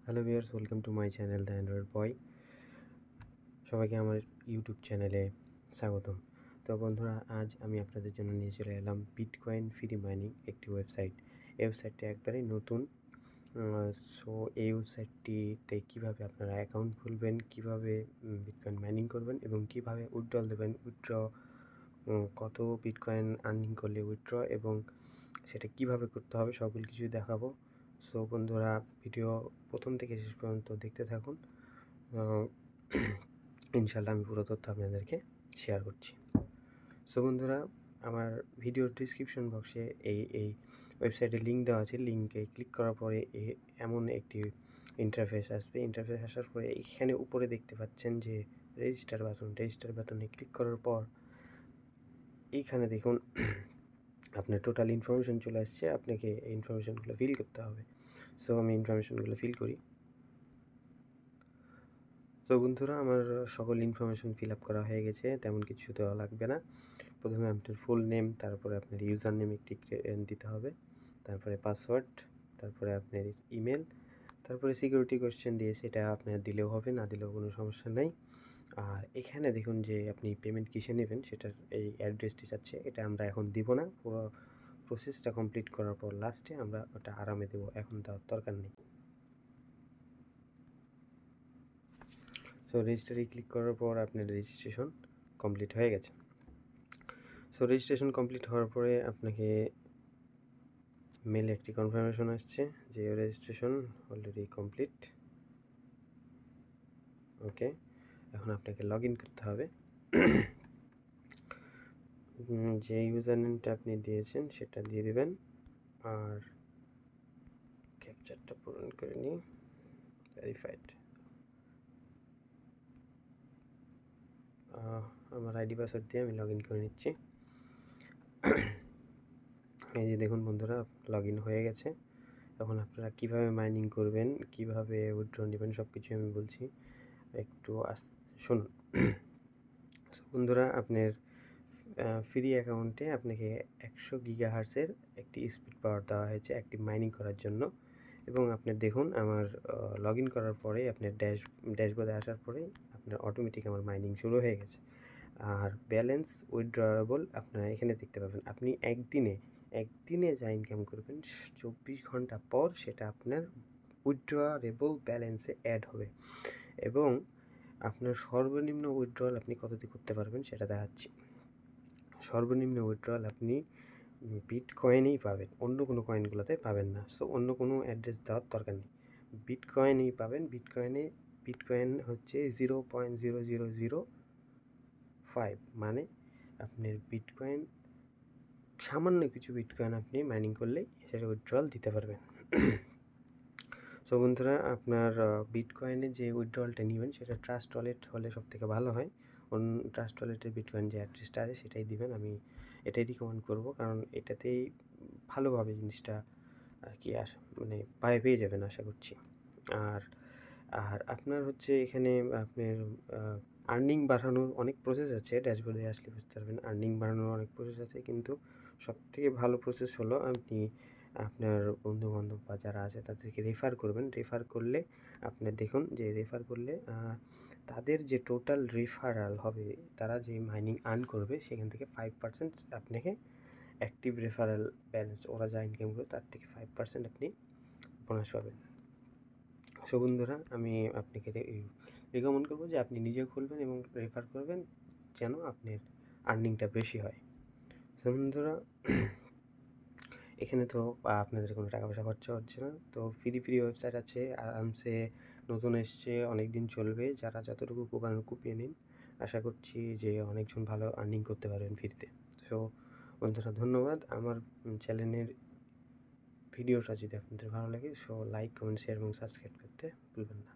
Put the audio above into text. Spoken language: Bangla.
Hello viewers, welcome to my channel the android boy. সবাইকে আমার ইউটিউব চ্যানেলে স্বাগতম। তো বন্ধুরা, আজ আমি আপনাদের জন্য নিয়ে চলে এলাম বিটকয়েন ফ্রি মাইনিং একটি ওয়েবসাইট। এই ওয়েবসাইটটি একবারেই নতুন। সো এই ওয়েবসাইটটিতে কীভাবে আপনারা অ্যাকাউন্ট খুলবেন, কীভাবে বিটকয়েন মাইনিং করবেন এবং কীভাবে উইথড্রল দেবেন, কত বিটকয়েন আর্নিং করলে উইথড্র এবং সেটা কীভাবে করতে হবে সকল কিছুই দেখাবো। সো বন্ধুরা, ভিডিও প্রথম থেকে শেষ পর্যন্ত দেখতে থাকুন। ইনশাল্লাহ আমি পুরো তথ্য আপনাদেরকে শেয়ার করছি। সো বন্ধুরা, আমার ভিডিওর ডিসক্রিপশন বক্সে এই ওয়েবসাইটের লিঙ্ক দেওয়া আছে। লিঙ্কে ক্লিক করার পরে এমন একটি ইন্টারফেস আসবে। ইন্টারফেস আসার পরে এখানে উপরে দেখতে পাচ্ছেন যে রেজিস্টার বাটনে ক্লিক করার পর এইখানে দেখুন আপনার টোটাল ইনফরমেশন চলে আসছে। আপনাকে এই ইনফরমেশনগুলো ফিল করতে হবে। সো আমি ইনফরমেশনগুলো ফিল করি। তো বন্ধুরা, আমার সকল ইনফরমেশন ফিল আপ করা হয়ে গেছে, তেমন কিছু দেওয়া লাগবে না। প্রথমে আপনার ফুল নেম, তারপরে আপনার ইউজার নেম একটি দিতে হবে, তারপরে পাসওয়ার্ড, তারপরে আপনার ইমেল, তারপরে সিকিউরিটি কোয়েশ্চেন দিয়ে সেটা আপনার দিলেও হবে, না দিলেও কোনো সমস্যা নেই। আর এখানে দেখুন যে আপনি পেমেন্ট কিসে নেবেন সেটার এই অ্যাড্রেসটি চাচ্ছে। এটা আমরা এখন দিব না, পুরো প্রসেসটা কমপ্লিট করার পর লাস্টে আমরা ওটা আরামে দেবো, এখন দেওয়ার দরকার নেই। সো রেজিস্টারে ক্লিক করার পর আপনার রেজিস্ট্রেশন কমপ্লিট হয়ে গেছে। সো রেজিস্ট্রেশন কমপ্লিট হওয়ার পরে আপনাকে মেলে একটি কনফার্মেশন আসছে যে রেজিস্ট্রেশন অলরেডি কমপ্লিট। ওকে, এখন আপনাকে লগ ইন করতে হবে। যে ইউজার নেমটা আপনি দিয়েছেন সেটা দিয়ে দেবেন, আর ক্যাপচারটা পূরণ করে নিই। ভেরিফাইড। আমার আইডি পাসওয়ার্ড দিয়ে আমি লগ ইন করে নিচ্ছি। এই যে দেখুন বন্ধুরা, লগ ইন হয়ে গেছে। এখন আপনারা কিভাবে মাইনিং করবেন, কিভাবে উইথড্র নেবেন সব কিছু আমি বলছি, একটু শুনুন। বন্ধুরা, আপনার ফ্রি অ্যাকাউন্টে আপনাকে 100 গিগাহার্টজের একটি স্পিড পাওয়ার দেওয়া হয়েছে অ্যাক্টিভ মাইনিং করার জন্য। এবং আপনি দেখুন আমার লগ ইন করার পরে আপনার ড্যাশবোর্ডে আসার পরেই আপনার অটোমেটিক আমার মাইনিং শুরু হয়ে গেছে। আর ব্যালেন্স উইথড্রয়েবল আপনারা এখানে দেখতে পাবেন। আপনি একদিনে যা ইনকাম করবেন 24 ঘন্টা পর সেটা আপনার উইথড্রয়েবল ব্যালেন্সে অ্যাড হবে। এবং আপনার সর্বনিম্ন উইথড্রল আপনি কতটি করতে পারবেন সেটা দেখাচ্ছি। সর্বনিম্ন উইথড্রল আপনি বিটকয়েনেই পাবেন, অন্য কোনো কয়েনগুলোতে পাবেন না। সো অন্য কোনো অ্যাড্রেস দেওয়ার দরকার নেই, বিটকয়েনেই পাবেন। বিটকয়েন হচ্ছে 0.0005, মানে আপনার বিটকয়েন সামান্য কিছু বিটকয়েন আপনি মাইনিং করলেই সেটা উইথড্রল দিতে পারবেন। সো বন্ধুরা, আপনার বিটকয়েনে যে উইথড্রলটা নেবেন সেটা ট্রাস্ট ওয়ালেট হলে সবথেকে ভালো হয়। ট্রাস্ট ওয়ালেটের বিটকয়েন যে অ্যাড্রেসটা আছে সেটাই দিবেন। আমি এটাই রিকমেন্ড করব, কারণ এটাতেই ভালোভাবে জিনিসটা আর কি মানে পেয়ে যাবেন আশা করছি। আর আপনার হচ্ছে এখানে আপনার আর্নিং বাড়ানোর অনেক প্রসেস আছে। ড্যাশবোর্ডে আসলে বুঝতে পারবেন আর্নিং বাড়ানোর অনেক প্রসেস আছে, কিন্তু সবথেকে ভালো প্রসেস হলো আপনি আপনার বন্ধুবান্ধব বা যারা আছে তাদেরকে রেফার করবেন। রেফার করলে আপনি দেখুন যে রেফার করলে তাদের যে টোটাল রেফারাল হবে, তারা যে মাইনিং আর্ন করবে সেখান থেকে 5% আপনাকে অ্যাক্টিভ রেফারাল ব্যালেন্স, ওরা যা ইনকাম করবে তার থেকে 5% আপনি বোনাস পাবেন। সো বন্ধুরা, আমি আপনাকে রিকমেন্ড করবো যে আপনি নিজে খুলবেন এবং রেফার করবেন যেন আপনার আর্নিংটা বেশি হয়। সো বন্ধুরা, এখানে তো আপনাদের কোনো টাকা পয়সা খরচা হচ্ছে না। তো ফ্রি ওয়েবসাইট আছে, আরামসে নতুন এসছে, অনেক দিন চলবে। যারা যতটুকু কুপিয়ে নিন, আশা করছি যে অনেকজন ভালো আর্নিং করতে পারবেন ফ্রিতে। সো বন্ধুরা, ধন্যবাদ। আমার চ্যানেলের ভিডিওটা যদি আপনাদের ভালো লাগে, সো লাইক, কমেন্ট, শেয়ার এবং সাবস্ক্রাইব করতে ভুলবেন না।